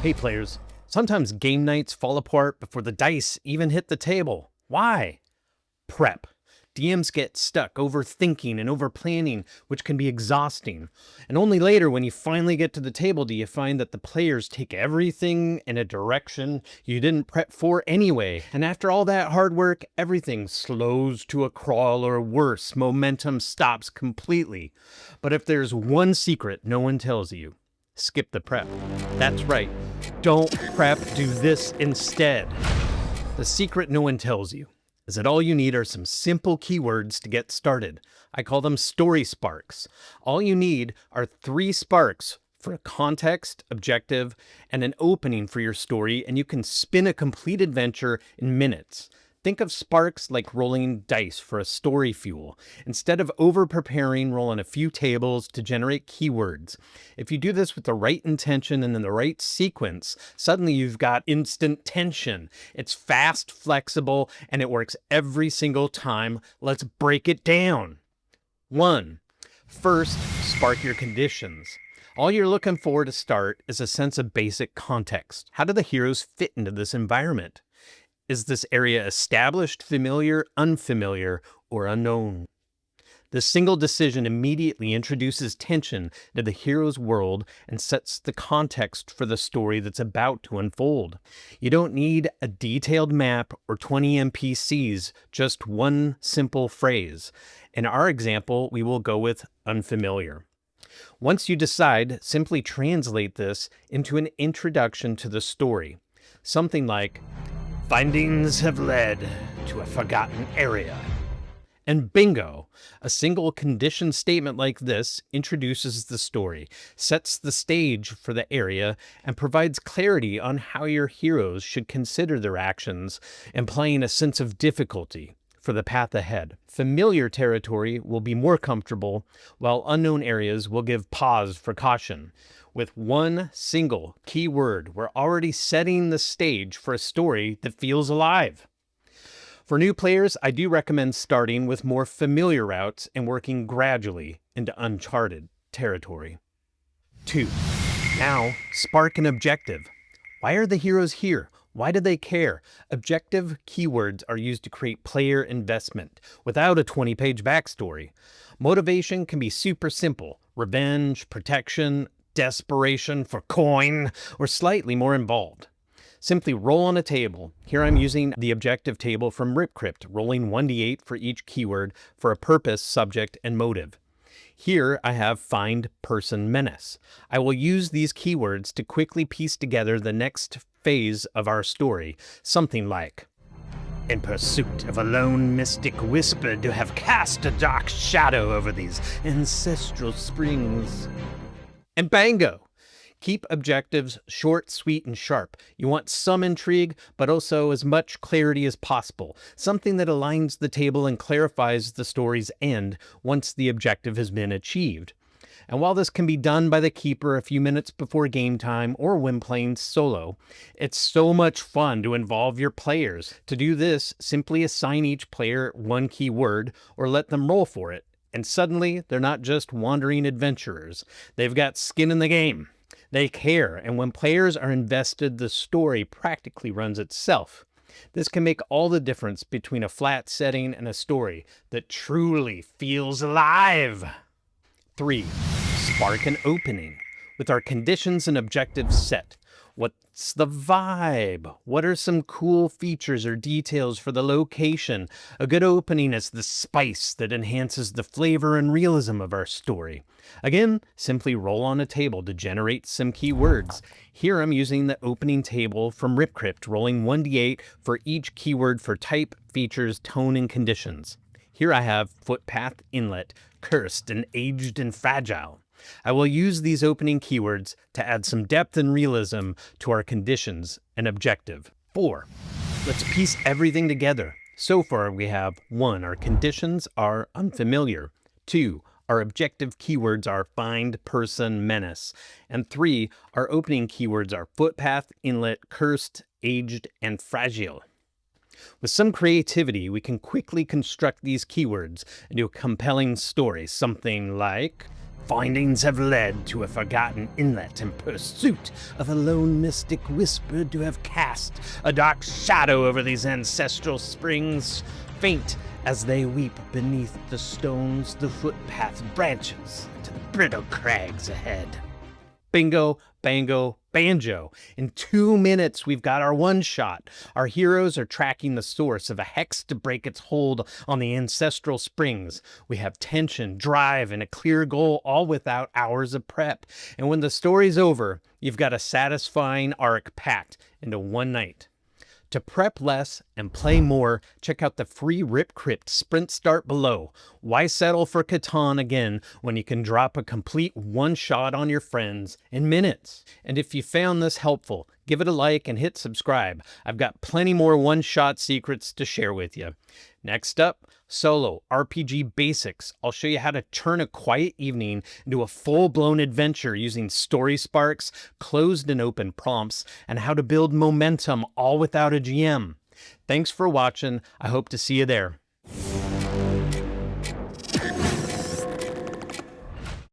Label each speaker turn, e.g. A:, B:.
A: Hey players, sometimes game nights fall apart before the dice even hit the table. Why? Prep. DMs get stuck overthinking and overplanning, which can be exhausting. And only later, when you finally get to the table, do you find that the players take everything in a direction you didn't prep for anyway. And after all that hard work, everything slows to a crawl, or worse, momentum stops completely. But if there's one secret no one tells you, skip the prep. That's right. Don't prep, do this instead. The secret no one tells you is that all you need are some simple keywords to get started. I call them story sparks. All you need are 3 sparks for a context, objective, and an opening for your story, and you can spin a complete adventure in minutes. Think of sparks like rolling dice for a story fuel. Instead of over-preparing, roll on a few tables to generate keywords. If you do this with the right intention and in the right sequence, suddenly you've got instant tension. It's fast, flexible, and it works every single time. Let's break it down. 1. First, spark your conditions. All you're looking for to start is a sense of basic context. How do the heroes fit into this environment? Is this area established, familiar, unfamiliar, or unknown? This single decision immediately introduces tension to the hero's world and sets the context for the story that's about to unfold. You don't need a detailed map or 20 NPCs, just one simple phrase. In our example, we will go with unfamiliar. Once you decide, simply translate this into an introduction to the story. Something like, findings have led to a forgotten area. And bingo! A single condition statement like this introduces the story, sets the stage for the area, and provides clarity on how your heroes should consider their actions, implying a sense of difficulty for the path ahead. Familiar territory will be more comfortable, while unknown areas will give pause for caution. With one single key word, we're already setting the stage for a story that feels alive. For new players, I do recommend starting with more familiar routes and working gradually into uncharted territory. 2. Now, spark an objective. Why are the heroes here? Why do they care? Objective keywords are used to create player investment without a 20-page backstory. Motivation can be super simple: revenge, protection, desperation for coin, or slightly more involved. Simply roll on a table. Here I'm using the objective table from RipCrypt, rolling 1d8 for each keyword for a purpose, subject, and motive. Here I have find person menace. I will use these keywords to quickly piece together the next phase of our story, something like, in pursuit of a lone mystic whispered to have cast a dark shadow over these ancestral springs. And bango! Keep objectives short, sweet, and sharp. You want some intrigue, but also as much clarity as possible. Something that aligns the table and clarifies the story's end once the objective has been achieved. And while this can be done by the keeper a few minutes before game time or when playing solo, it's so much fun to involve your players. To do this, simply assign each player one key word or let them roll for it. And suddenly, they're not just wandering adventurers. They've got skin in the game. They care, and when players are invested, the story practically runs itself. This can make all the difference between a flat setting and a story that truly feels alive. 3. Spark an opening. With our conditions and objectives set, what's the vibe? What are some cool features or details for the location? A good opening is the spice that enhances the flavor and realism of our story. Again, simply roll on a table to generate some keywords. Here I'm using the opening table from RipCrypt, rolling 1d8 for each keyword for type, features, tone, and conditions. Here I have footpath, inlet, cursed, and aged and fragile. I will use these opening keywords to add some depth and realism to our conditions and objective. 4. Let's piece everything together. So far we have 1. Our conditions are unfamiliar. 2. Our objective keywords are find, person, menace. And 3. Our opening keywords are footpath, inlet, cursed, aged, and fragile. With some creativity, we can quickly construct these keywords into a compelling story, something like Findings have led to a forgotten inlet in pursuit of a lone mystic whispered to have cast a dark shadow over these ancestral springs. Faint as they weep beneath the stones, the footpath branches into the brittle crags ahead. Bingo, bango, banjo. In 2 minutes, we've got our one-shot. Our heroes are tracking the source of a hex to break its hold on the ancestral springs. We have tension, drive, and a clear goal, all without hours of prep. And when the story's over, you've got a satisfying arc packed into one night. To prep less and play more, check out the free Rip Crypt Sprint Start below. Why settle for Catan again when you can drop a complete one-shot on your friends in minutes? And if you found this helpful, give it a like and hit subscribe. I've got plenty more one-shot secrets to share with you. Next up, solo RPG basics. I'll show you how to turn a quiet evening into a full-blown adventure using story sparks, closed and open prompts, and how to build momentum all without a GM. Thanks for watching. I hope to see you there.